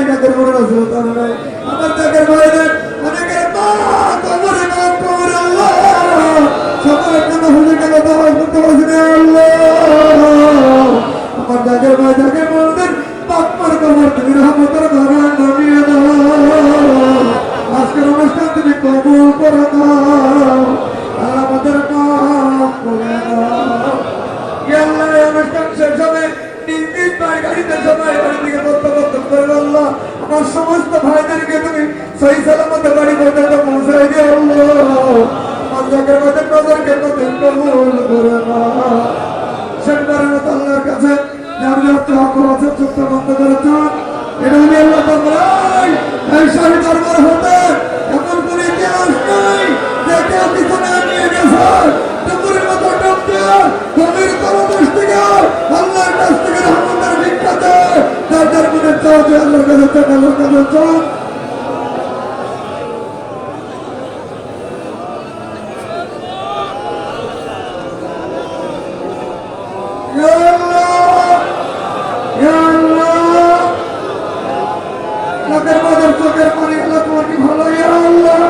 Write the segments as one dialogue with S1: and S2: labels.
S1: নাই, কাদের মনে রাসূল তার নাই। আমার জায়গার ভাইদের অনেকের মা কবরে মাফ কবরে আল্লাহ সবার জন্য হুজুর কেন দোয়া করতে পারছি না আল্লাহ। আমার জায়গার ভাই জায়গার বলতেন বাপ্পার কবর তুমি রহমতের ঘরে নামিয়ে দাও। আজকের অনুষ্ঠান তুমি কবুল করে দাও, আমাদের মাফ করে দাও। আল্লাহ অনুষ্ঠান শেষ হবে নিজ নিজ ভাই গাড়িতে সবাই বাড়ি থেকে প্রত্যাবর্তন করে আল্লাহ আমার সমস্ত ভাইদেরকে তুমি সহি সালামতে বাড়ি পর্যন্ত পৌঁছাই দিও আল্লাহ। আমার জায়গার মধ্যে নজরকে নতুন কবুল করে দাও। শেষবারের মতো আল্লাহর কাছে যার যার হক আছে চুক্ত বন্ধ করে চান এটা আমি আল্লাহ তোমরাই এই শাহী দরবার হতে এমন কোন ইতিহাস নেই যে কেউ কিছু না নিয়ে গেছে। দুপুরের মতো ডুবতে গভীর তলদেশ থেকে আল্লাহর কাছ থেকে রহমতের ভিক্ষা দেয়। যার যার মনে চাও যে আল্লাহর কাছে চান আল্লাহর কাছে চান। চোখের পানি এলো তোমার কি ভালো আল্লাহ,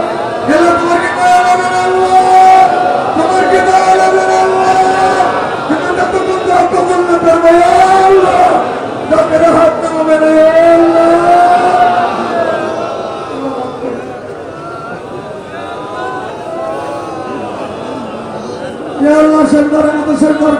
S1: এলো তোমার কি দয়া লাগবে আল্লাহ, তোমার কি দয়া লাগবে আল্লাহ, তুমি যত বন্ধু অত বলতে পারবে আল্লাহ, চোখের হাত নামাবে না আল্লাহ। শেষবারের মতো শেষবার